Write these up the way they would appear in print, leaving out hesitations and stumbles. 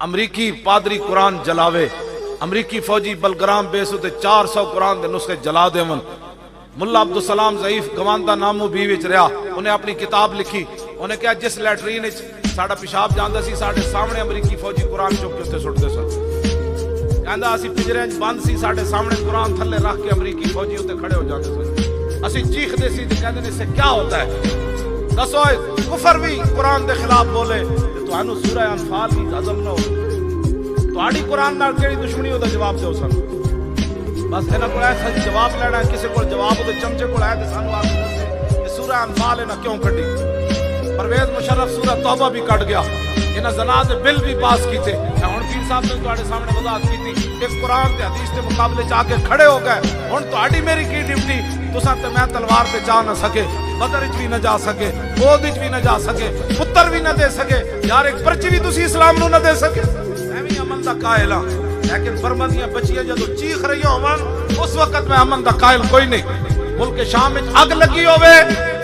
امریکی پادری قرآن جلاوے، امریکی فوجی بلگرام بیسو تے 400 قرآن دے نسخے جلا دے من۔ ملا عبدالسلام ضعیف گواندہ نامو بھی وچ رہا، انہیں اپنی کتاب لکھی، انہیں کہا جس لیٹرین وچ ساڑا پیشاب جاندہ سی ساڑے سامنے امریکی فوجی قرآن چک کے اتنے سٹ دے سن، کہندہ اسی پجرے بند سی ساڑے سامنے قرآن تھلے رکھ کے امریکی فوجی اتنے کھڑے ہو جاندے سن، اسی چیخ دے سی کہندے نے اس سے کیا ہوتا ہے؟ دسو کفر بھی قرآن دے خلاف بولے تو انو سورہ انفال بھی عظم نہ ہو تو آڑی قرآن نال کیڑی دشمنی ہوتا جواب دے سن، بس ہے نا کوئی ایسا جواب لینا ہے، کسی کو جواب ہوتے چمچے کو لائے دے سانو آگے دسے یہ سورہ انفال ہے نا کیوں کٹی؟ پرویز مشرف سورہ توبہ بھی کٹ گیا، انہاں زناد بل بھی پاس کیتے، ہن پیر صاحب نے تواڈے سامنے وضاحت کیتی کہ قرآن تے حدیث دے مقابلے چ آ کے کھڑے ہو گئے، ہن تواڈی میری کی ڈیوٹی؟ تساں تے میں تلوار تے جا نہ سکے، بدر وچ بھی نہ جا سکے، احد وچ بھی نہ جا سکے، پتر بھی نہ دے سکے، یار ایک پرچی بھی تسی اسلام نو نہ دے سکے، میں بھی امن دا قائل ہاں، لیکن برمدیاں بچیاں جدو چیخ رہی ہون اس وقت میں امن دا قائل کوئی نہیں۔ ملک شام وچ اگ لگی ہوئے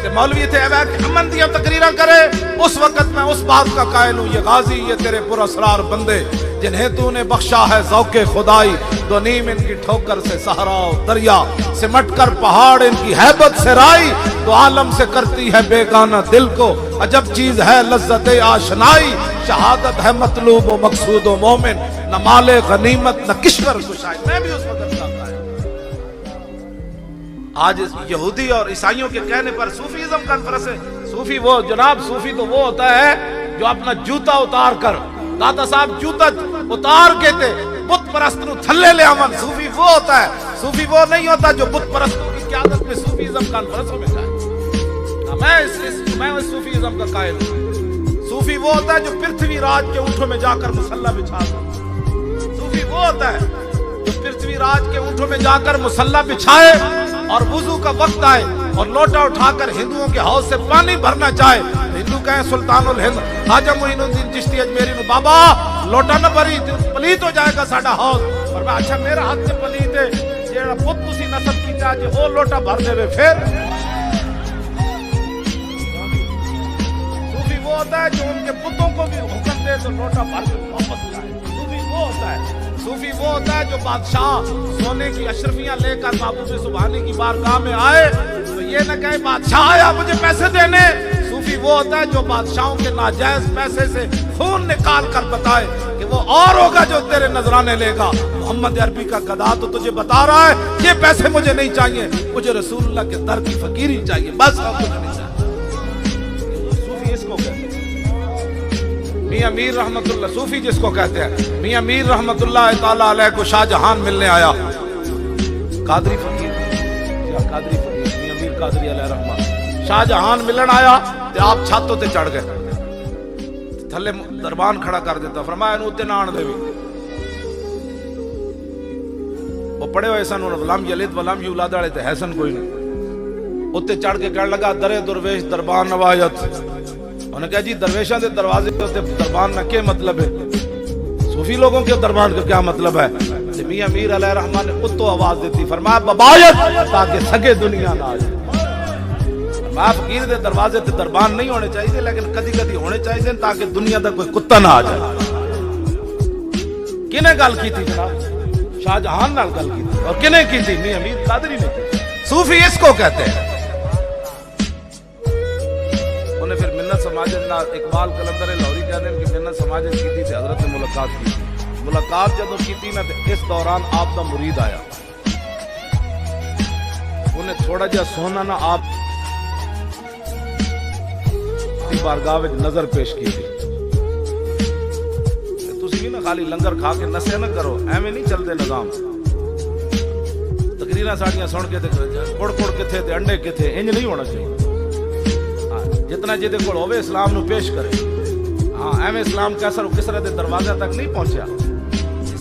کہ مولوی تھے امن دیاں تقریراں کرے، اس وقت میں اس بات کا قائل ہوں، یہ غازی یہ تیرے پر اسرار بندے جنہیں تو نے بخشا ہے ذوق خدائی، دو نیم ان کی ٹھوکر سے صحرا و دریا، سمٹ کر پہاڑ ان کی ہیبت سے رائی، تو عالم سے کرتی ہے بیگانہ دل کو عجب چیز ہے لذت آشنائی، شہادت ہے مطلوب و مقصود و مومن، نہ مال غنیمت نہ کشور کشائی۔ میں بھی اس وقت کا قائل۔ آج یہودی اور عیسائیوں کے کہنے پر صوفیزم کانفرنس ہے، صوفی وہ جناب، صوفی تو وہ ہوتا ہے جو اپنا جوتا اتار کر، داتا صاحب جوتا اتار کے تے بت پرست نو تھلے لے آمن، صوفی وہ ہوتا ہے، صوفی وہ نہیں ہوتا جو بت پرستوں کی قیادت میں صوفیزم کانفرنسوں میں جائے۔ میں اس صوفیزم کا قائل ہوں۔ صوفی وہ ہوتا ہے جو پرتھوی راج کے اونٹوں میں جا کر مصلی بچھا دے، صوفی وہ ہوتا ہے جو پرتھوی راج کے اونٹوں میں جا کر مصلی بچھائے اور وضو کا وقت آئے اور لوٹا اٹھا کر ہندوؤں کے حوض سے پانی بھرنا چاہے، ہندو کہیں سلطان الہند خواجہ معین الدین چشتی اجمیری نو بابا لوٹا نہ بھری پلیت ہو جائے گا ساڈا حوض، اور میں اچھا میرا ہاتھ سے پلیت ہے جیڑا بت تسی نصب کیتا جے او لوٹا بھر دے پھر۔ صوفی وہ ہوتا ہے جو ان کے بتوں کو بھی حکم دے تو لوٹا بھر کے واپس لائے، صوفی وہ ہوتا ہے۔ صوفی وہ ہوتا ہے جو بادشاہ سونے کی اشرفیاں لے کر محبوب سبحانی کی بارگاہ میں آئے تو یہ نہ کہے بادشاہ آیا مجھے پیسے دینے، صوفی وہ ہوتا ہے جو بادشاہوں کے ناجائز پیسے سے خون نکال کر بتائے کہ وہ اور ہوگا جو تیرے نذرانے لے گا۔ محمد عربی کا گدھا تو تجھے بتا رہا ہے یہ پیسے مجھے نہیں چاہیے، مجھے رسول اللہ کے در کی فقیری چاہیے، بس اور کچھ نہیں چاہیے۔ صوفی اس کو کہتے ہیں میاں میر رحمت اللہ، صوفی جس کو کہتے ہیں میاں میر رحمت اللہ تعالیٰ علیہ کو شاہ جہان ملنے آیا، قادری فقیر، قادری فقیر میاں میر قادری علیہ رحمہ شاہ جہان ملن آیا تو آپ چھاتوں تے چڑھ گئے، تھلے دربان کھڑا کر دیتا، فرمایا انہوں تے نان دے بھی، وہ پڑے ہوئے سن ولم یلد ولم یولد والے تے حسن کوئی نہیں، اتنے چڑھ کے کہنے لگا درے درویش دربان نوایت، انہوں نے کہا جی درویشاں دے دروازے ہوتے دربان نہ کیا مطلب ہے، صوفی لوگوں کے دربان کا کیا مطلب ہے؟ میاں میر علیہ رحمان نے اتو آواز دیتی، فرمایا ببایت تاکہ سگے دنیا نہ آ جائے، فرمایا فقیر دے دروازے تے دربان نہیں ہونے چاہیے لیکن کدی کدی ہونے چاہیے تاکہ دنیا دا کوئی کتا نہ آ جائے۔ کنے گل کی تھی جناب؟ شاہ جہان نال گل کی تھی، اور کنے کی تھی؟ میاں میر قادری نے کی۔ صوفی اس کو کہتے ہیں۔ انہیں پھر منت سماجت نہ اقبال قلندر لاہوری کہتے ہیں کہ منت سماجت کی تھی تے حضرت نے ملاقات کی، ملاقات جدو کی تھی نا تے اس دوران آپ دا مرید آیا، انہیں تھوڑا جہا سونا نا آپ کی بارگاہ وچ نظر پیش کی تھی، تسی بھی نا خالی لنگر کھا کے نسے نہ کرو، ایویں نہیں چلتے نظام، تقریراں ساڑیاں سن کے کڑ کڑ کتھے تے انڈے کتھے، انج نہیں ہونا چاہیے، جتنا جیدے کول ہوئے اسلام نو پیش کرے، ہاں ایویں اسلام کیسر کسرے دے دروازے تک نہیں پہنچیا۔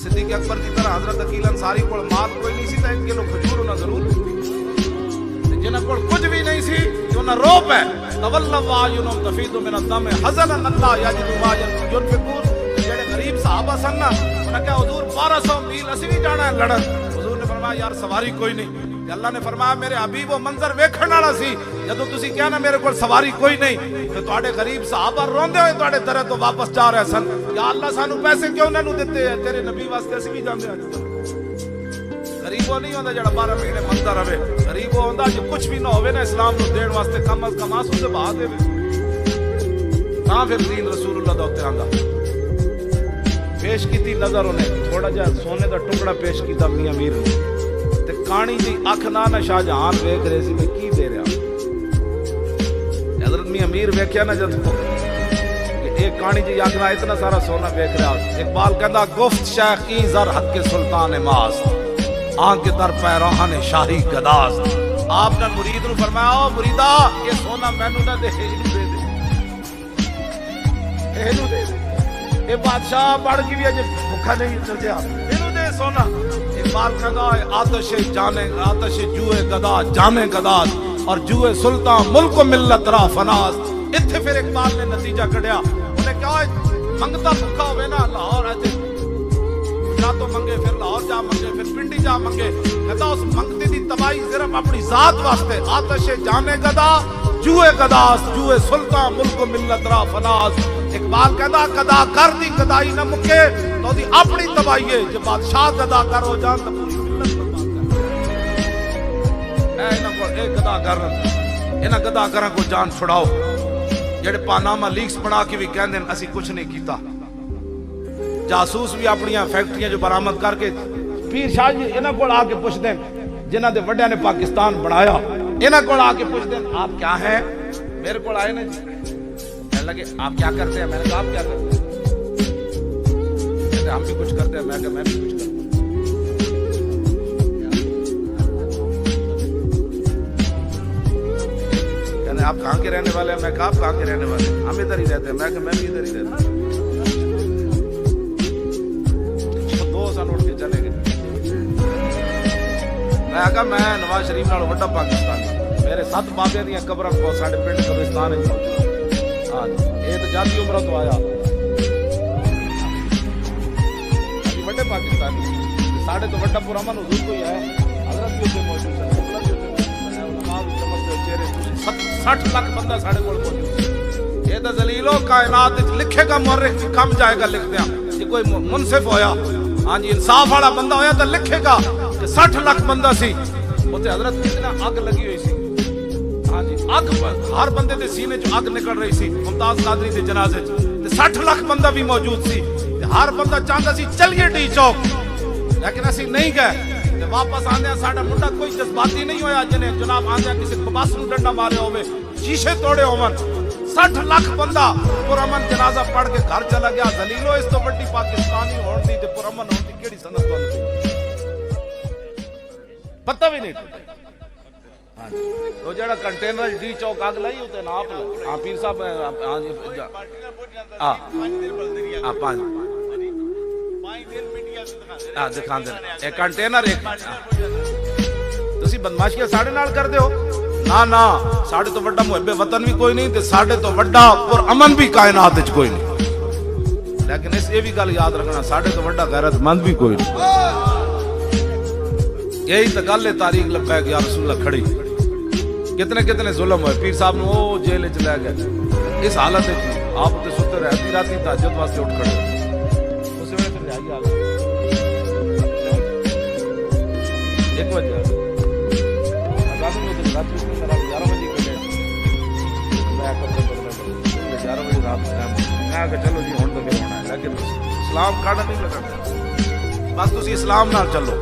صدیق اکبر کی طرح حضرت عقیل انصاری کو مال کوئی نہیں سی تا ان کے لوگ کھجور ہونا ضرور، جنہاں کو کچھ بھی نہیں سی جو نہ روپ ہے تولوا وعینہم تفیض من الدم حزنا اللہ یجد ما ينفقون، جڑے غریب صحابہ سن نا انہاں کہا حضور 1200 میل اسی بھی جانا ہے لڑن، حضور نے فرمایا یار سواری کوئی نہیں، کہ اللہ نے فرمایا میرے حبیب وہ منظر ویکھن والا سی جدوں تسی کہیا نا میرے کول سواری کوئی نہیں تے تواڈے غریب صحابہ روندے ہوئے تواڈے در تو واپس جا رہے سن یا اللہ سانو پیسے کیوں نہ دتے ہیں تیرے نبی واسطے اسی بھی جاندے ہاں غریب وہ نہیں ہوندا جڑا 12 مہینے منگدا رہے غریب وہ ہوندا جو کچھ بھی نہ ہوے نا اسلام نو دین واسطے کم از کم آنسو سے بہا دے تاں پھر دین رسول اللہ دا تے آندا پیش کیتی نظر انہیں تھوڑا جہا سونے دا ٹکڑا پیش کیتا میاں میر نے تے کانی دی اکھ نہ شاہ جہان ویکھ رہے سی میں کی دے رہا حضرت میاں میر ویکھیا نا جد کہ ایک کانی جی اکھ نہ اتنا سارا سونا ویکھ رہا اقبال کہندا گفت شیخ این زر حق کے سلطان ماست آنکھ در پیراہن شاہی گداست آپ نے مرید نو فرمایا او مریدا یہ سونا مینوں نہ دے اینو دے دے اینو دے دے اے بادشاہ بڑھ کی بھی اج بھوکا نہیں چل جا اینو دے سونا اقبال کہندا ہے آتش جانے آتش جوئے گدا جانے گداز اور جوئے سلطان ملک و ملت را فناز اتھے پھر اقبال نے نتیجہ کڈیا انہیں کہا منگتا بھوکا ہوئے نا لاہور ہے جا تو منگے پھر لاہور جا منگے پھر پنڈی جا منگے کہتا اس منگتے دی تباہی صرف اپنی ذات واسطے آتش جانے گدا جوئے گداز جوئے سلطان ملک و ملت را فناز اقبال کہتا گدا کر دی گدائی نہ مکے تو دی اپنی تباہی ہے جب بادشاہ گدا کر ہو جان تو پوری ملت برباد کر اے گدا کر انہاں گدا کراں کو جان چھڑاؤ جڑے پاناما لیکس بنا کے بھی کہندے اسی کچھ نہیں کیتا جاسوس بھی اپنی فیکٹریاں جو برآمد کر کے پیر شاہ جی انہاں کول آ کے پوچھ دیں جنہاں دے وڈیاں نے پاکستان بنایا انہاں کول آ کے پوچھ دیں آپ کیا ہیں میرے کول آئے نا جی کہنے لگے آپ کیا کرتے ہیں میں نے کہا آپ کیا کرتے ہیں کہتے ہم بھی کچھ کرتے ہیں میں کہا میں بھی کچھ کرتا ہوں کہنے آپ کہاں کے رہنے والے ہیں میں کہا آپ کہاں کے رہنے والے ہیں ہم ادھر ہی رہتے ہیں میں کہا میں بھی ادھر ہی رہتا ہوں اٹھ کے چلے گئے میں کہا میں نواز شریف نال وڈا پاکستانی میرے 7 بابے دیاں قبراں کو ساڈے پنڈ قبرستان وچ موجود ہاں یہ تو جاتی عمرہ تو آیا وڈے پاکستانی ساڈے تو وڈا پرامن حضور کوئی ہے حضرت بھی اتنے موجود ہے علماء بھی چمکتے چہرے 60 لاکھ بندہ ساڈے کول موجود یہ تو ذلیلو کائنات لکھے گا مورخ کم جائے گا لکھ دیا جی کوئی منصف ہویا ہاں جی انصاف والا بندہ ہویا تو لکھے گا کہ 60 لاکھ بندہ سی اوتے حضرت کتنا اگ لگی ہوئی سی ہاں جی اگ ہر بندے دے سینے چ اگ نکل رہی سی ممتاز قادری دے جنازے چ تے 60 لاکھ بندہ بھی موجود سی تے ہر بندہ چاہندا سی چلیے ڈی چوک لیکن اسی نہیں گئے تے واپس آندے ساڈا منڈا کوئی جذباتی نہیں ہویا جنے جناب آندے کسی خباس نو ڈنڈا مارے ہوے شیشے توڑے ہون 60 لاکھ بندہ پرامن جنازہ پڑھ کے گھر چلا گیا ذلیلو اس تو بڑی پاکستانی ہون دی تے پرامن ہون دی کیڑی سند تو پتہ بھی نہیں وہ جڑا کنٹینر ڈی چوک اگ لائی ہوتے نا آپ ہاں پیر صاحب ہاں پانچ دکھا دیں ایک کنٹینر ایک تسی بدماشیاں ساڑھے نال کر دے ہو نا ساڑھے تو وڈا محب وطن بھی کوئی نہیں تے ساڑھے تو وڈا پر امن بھی کائنات وچ کوئی نہیں لیکن اس یہ بھی گل یاد رکھنا ساڑھے تو وڈا غیرت مند بھی کوئی نہیں یہی تو گل ہے تاریخ لبے کہ یا رسول اللہ کھڑی کتنے کتنے ظلم ہوئے پیر صاحب نے وہ جیل چ لے گئے اس حالت ہے آپ تے ستے رہتی راتی تہجد واسطے اٹھ کھڑے اس ویلے پھر آئی آ گئی 1 بجے اذان میں تو رات میں 11 بجے کھڑے میں کپڑے بدلے 11 بجے رات میں کہ چلو جی ہن تو پھر ہونا ہے لیکن اسلام کھانا نہیں لگا بس تسی اسلام نال چلو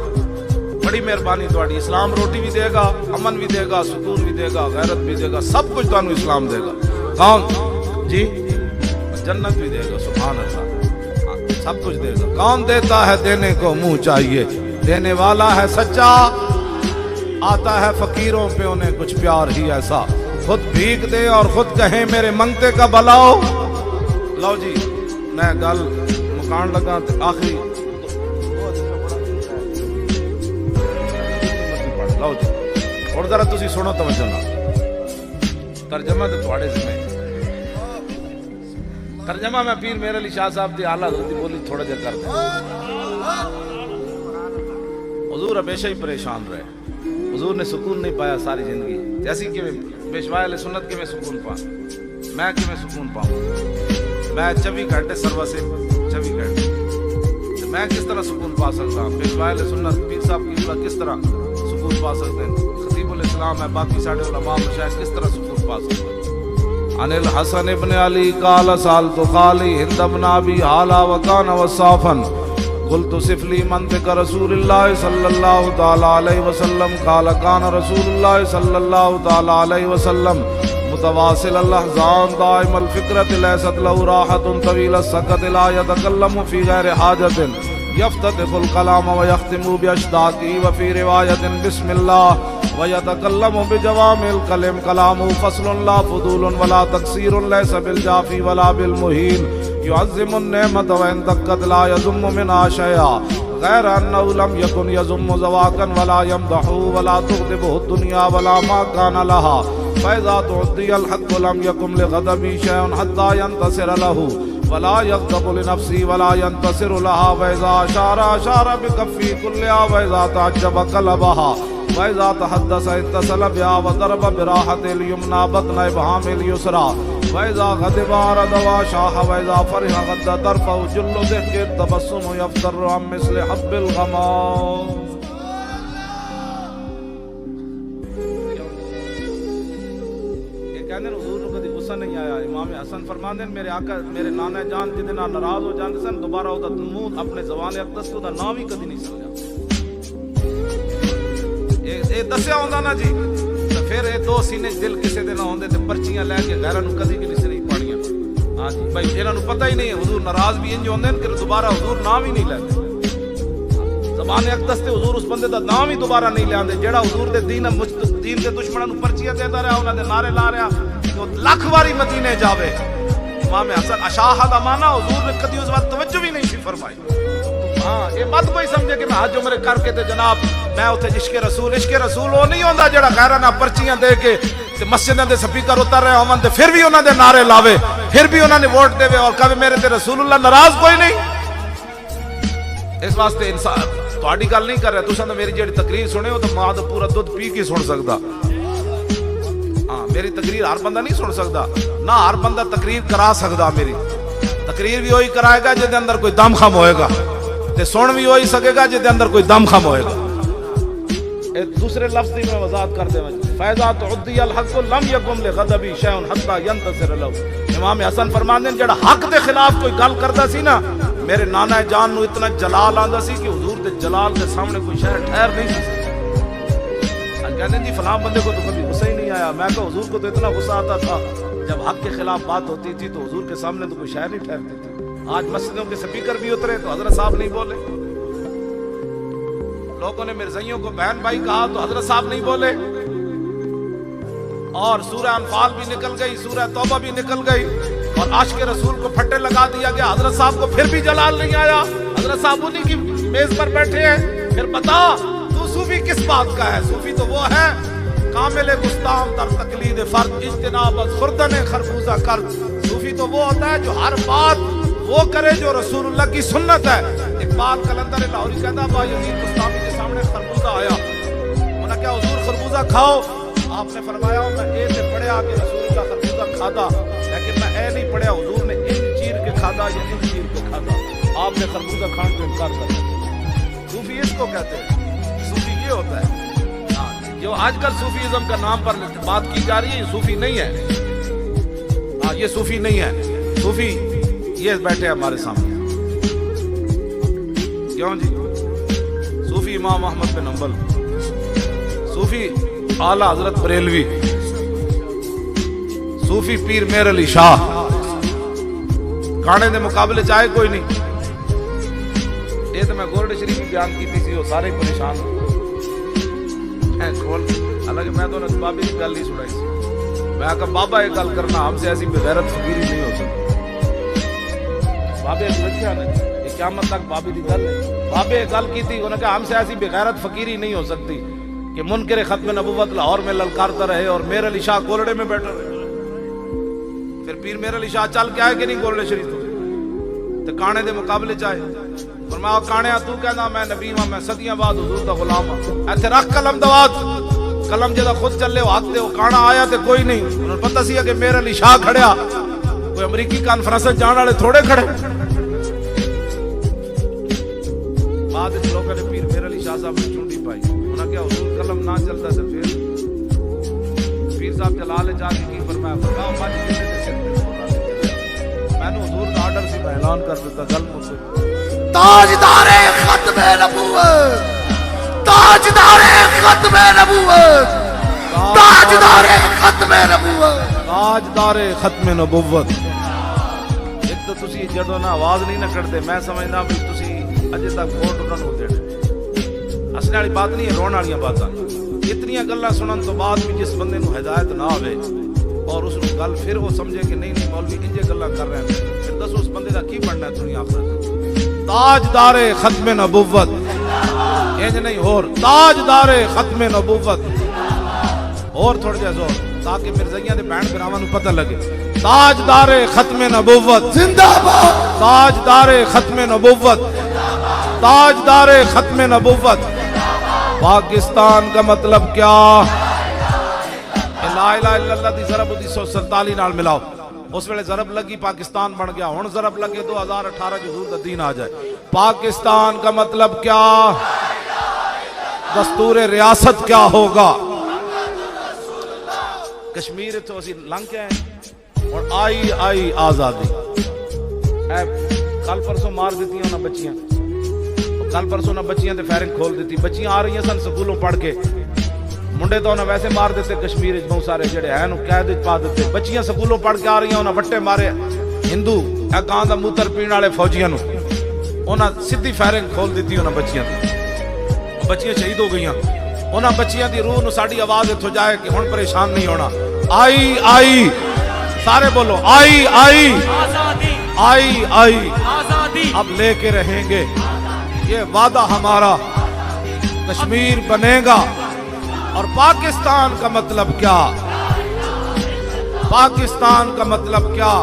بڑی مہربانی تواڈی اسلام روٹی بھی دے گا امن بھی دے گا سکون بھی دے گا غیرت بھی دے گا سب کچھ تانوں اسلام دے گا کون جی جنت بھی دے گا سبحان اللہ سب کچھ دے گا کون دیتا ہے دینے کو منہ چاہیے دینے والا ہے سچا آتا ہے فقیروں پہ انہیں کچھ پیار ہی ایسا خود بھیک دے اور خود کہیں میرے منگتے کا بلاؤ لو جی میں گل مکان لگا آخری لو جی اور ذرا تسی سنو توجہ نال ترجمہ تے تواڈے ذمہ ترجمہ میں پیر میرے علی شاہ صاحب دی اعلی حضرت دی بولی تھوڑا جا کر دیں حضور ہمیشہ ہی پریشان رہے حضور نے سکون نہیں پایا ساری زندگی جیسی کہ پیشوا علیہ سنت کے میں سکون پاؤں میں کہ میں سکون پاؤں میں 24 گھنٹے سروا سے 24 گھنٹے میں کس طرح سکون پا سکتا ہوں پیشوا علیہ سنت پیر صاحب کی کس طرح سکون پا سکتے ہیں خطیب الاسلام ہے باقی ساڑھے علماء مشایخ کس طرح سکون پا سکتے ہیں عن الحسن ابن علی قال سالت خالی ہند بن ابی اعلی وکان وصافا قلت صف لي منطق رسول الله صلى الله تعالى عليه وسلم قال كان رسول الله صلى الله تعالى عليه وسلم متواصل الاحزان دائم الفكرة ليست له راحة طويل السكت لا يتكلم في غير حاجة يفتتح الكلام ويختم بأشداقه وفي رواية بسم الله ويتكلم بجوامع الكلم كلامه فصل لا فضول ولا تقصير ليس بالجافي ولا بالمهين يعظم النعمة وإن دقت لا يذم منها شيئا غير أنه لم يكن يذم زواكا ولا يمدحه ولا تغضبه الدنيا ولا ما كان لها فإذا تعطي الحق لم يكن لغضبه شيء حتى ينتصر له ولا يغضب لنفسه ولا ينتصر لها وإذا أشار بكفه كلها وإذا تعجب قلبها وإذا تحدث اتصل بها وضرب براحة اليمنى بطن إبهام اليسرى وإذا غضب عرض وشاح وإذا فرح غض طرفه جل ضحك التبسم يفتر عن مثل حب الغمام. کہنے حضور کو کدی غصہ نہیں آیا. امام حسن فرماندے میرے آقا میرے نانا جان جدے نال ناراض ہو جاندے سن دوبارہ او دا منہ اپنے زبان اقدس کو دا نام ہی کدی نہیں سمجھا. اے دسیا ہوندا نا جی تے پھر اے دو سینے دل کسے دے نہ ہوندے تے پرچیاں لے کے غیراں نو کدی بھی نہیں پڑھیاں. ہاں جی بھائی انہاں نو پتہ ہی نہیں ہے حضور ناراض بھی انج ہوندے کہ دوبارہ حضور نام ہی نہیں لیندے. زبان اقدس تے حضور اس بندے دا نام ہی دوبارہ نہیں لیندے جیڑا حضور دے دین دے دشمناں نو پرچیاں دیندا رہیا انہاں دے نعرے لا رہیا کہ لاکھ واری مدینے جاوے. امام حسن اشاہ دا معنی حضور نے کدی اس وقت توجہ بھی نہیں سی فرمائی. ہاں یہ مت کوئی سمجھے کہ میں حج عمرے کر کے تے جناب میں اوتھے عشق رسول وہ نہیں ہوندا جڑا غیراں نال پرچیاں دے کے تے مسجداں دے سپیکر اتر رہے ہون تے پھر بھی انہاں دے نعرے لاوے پھر بھی انہاں نے ووٹ دے اور کہے میرے تے رسول اللہ ناراض کوئی نہیں. اس واسطے انسان تہاڈی گل نہیں کر رہا تساں تے میری جڑی تقریر سنے ہو تے ماں دا پورا دودھ پی کے سن سکدا. ہاں میری تقریر ہر بندہ نہیں سن سکدا نہ ہر بندہ تقریر کرا سکدا. میری تقریر بھی وہی کرائے گا جے دے اندر کوئی دم خم ہوئے گا تے سن بھی وہی سکے گا جے دے اندر کوئی دم خم ہوئے گا. دوسرے لفظ دی میں وضاحت کر دے فیضا تعدی الحق لم یکم لغضبی شیء حتی ینتصر له. امام حسن فرماندے جڑا حق دے خلاف کوئی گل کردا سی نا میرے نانا جان نو اتنا جلال آندا سی کہ حضور دے جلال دے سامنے کوئی شہر ٹھہر نہیں سی. کہتے ہیں جی فلاں بندے کو تو کبھی غصہ ہی نہیں آیا. میں کہ حضور کو تو اتنا غصہ آتا تھا جب حق کے خلاف بات ہوتی تھی تو حضور کے سامنے تو کوئی شہر نہیں ٹھہرتی تھی. آج مسجدوں کے سپیکر بھی اترے تو حضرت صاحب نہیں بولے. لوگوں نے مرزائیوں کو بہن بھائی کہا تو حضرت صاحب نہیں بولے. اور سورہ انفال بھی نکل گئی سورہ توبہ بھی نکل گئی اور عاشق رسول کو پھٹے لگا دیا گیا. حضرت صاحب کو پھر بھی جلال نہیں آیا. حضرت صاحب انہی کی میز پر بیٹھے ہیں. پھر بتا تو صوفی کس بات کا ہے؟ صوفی تو وہ ہے کامل گستاخ در تقلید فرد اجتناب از خوردن خربوزہ کرد. صوفی تو وہ ہوتا ہے جو ہر بات وہ کرے جو رسول اللہ کی سنت ہے. اقبال قلندر لاہوری کہتا با یزید بستامی کے سامنے خربوزہ آیا. انہوں نے کہا حضور خربوزہ کھاؤ. آپ نے فرمایا میں اے سے پڑھیا کہ رسول اللہ خربوزہ کھادا لیکن میں اے نہیں پڑھیا حضور نے ان چیر کے کھادا یا ان چیر کے کھادا. آپ نے خربوزہ کھان کو انکار کر دیا. صوفی اس کو کہتے ہیں. صوفی یہ ہوتا ہے جو آج کل صوفیزم کا نام پر بات کی جا رہی ہے یہ صوفی نہیں ہے. یہ صوفی نہیں ہے. صوفی یہ بیٹھے ہمارے سامنے کیوں جی؟ صوفی امام احمد بن حنبل, صوفی اعلی حضرت بریلوی, صوفی پیر مہر علی شاہ. گانے دے مقابلے چاہے کوئی نہیں. یہ تو میں گورڈ شریف بھی بیان کی تھی وہ سارے پریشان حالانکہ میں تو بابے کی گل نہیں سنائی سی. میں کہا بابا یہ گل کرنا ہم سے ایسی بغیرت فقیری نہیں ہو سکتی. بابے رکھیا نے یہ قیامت تک بابے دی گل ہے. بابے گل کی تھی انہوں نے کہا ہم سے ایسی بغیرت فقیری نہیں ہو سکتی کہ منکر ختم نبوت لاہور میں للکارتا رہے اور مہر علی شاہ کولڑے میں بیٹھا رہے. پھر پیر مہر علی شاہ چل کے آئے کہ نہیں کولڑے شریف تو کانے دے مقابلے چاہے. فرمایا کانیا تو کہنا میں نبی ہاں میں صدیاں بعد حضور دا غلام ہاں. ایتھے رکھ قلم دوات قلم جدا خود چلے ہاتھ تے کانا آیا تے کوئی نہیں انہوں نے پتہ سی کہ میرے علی شاہ کھڑیا کوئی امریکی کانفرنس جان والے تھوڑے کھڑے بعد اس لوگوں نے پیر میرے علی شاہ صاحب نے چونڈی پائی انہوں نے کہا حضور قلم نہ چلتا تو پھر پیر صاحب جلال جا کے کی فرمایا فرمایا ماجی کسی نے سکتے میں نے حضور کا آرڈر سی میں اعلان کر دیتا گل مجھ سے تاجدار ختم نبوت تاجدار ختم نبوت تاجدار ختم نبوت تاجدار ختم نبوت ایک تو تسی جدو نا آواز نہیں نہ کرتے میں سمجھنا بھی تسی اجے تک ووٹ انہوں نے دینے اصل والی بات نہیں ہے رون والی باتاں اتنی گلاں سنن تو بعد بھی جس بندے نو ہدایت نہ ہوے اور اس نو گل پھر وہ سمجھے کہ نہیں مولوی انجے گلاں کر رہے ہیں پھر دسو اس بندے دا کی بننا ہے دنیا آخرت تاجدار ختم نبوت انج نہیں اور تاجدار ختم نبوت اور تھوڑا جہا زور تاکہ مرزائیاں دے بہن بھراواں نو پتہ لگے تاجدار ختم نبوت زندہ باد تاجدار ختم نبوت تاجدار ختم نبوت پاکستان کا مطلب کیا لا الہ الا اللہ دی ضرب 1947 نال ملاؤ اس ویلے ضرب لگی پاکستان بن گیا ہن ضرب لگے 2018 جو حضور دا دین آ جائے پاکستان کا مطلب کیا دستور ریاست کیا ہوگا کشمیر تو اسی لنگ کے ہیں اور آئی آزادی کل پرسوں مار دیتی ہیں انہاں بچیاں کل پرسوں نہ بچیاں تے فائرنگ کھول دیتی بچیاں آ رہی ہیں سن سکولوں پڑھ کے منڈے تو انہیں ویسے مار دیتے کشمیر بہت سارے جڑے ہیں قید پا دیتے بچیاں سکولوں پڑھ کے آ رہی ہیں انہیں وٹے مارے ہندو اے گاں دا موتر پین والے فوجیاں نو انہیں سیدھی فائرنگ کھول دیتی انہیں بچیاں بچیاں شہید ہو گئیاں انہیں بچیاں دی روح نو ساڈی آواز اتھو جائے کہ ہن پریشان نہیں ہونا آئی سارے بولو آئی اب لے کے رہیں گے یہ وعدہ ہمارا کشمیر بنے گا اور پاکستان کا مطلب کیا پاکستان کا مطلب کیا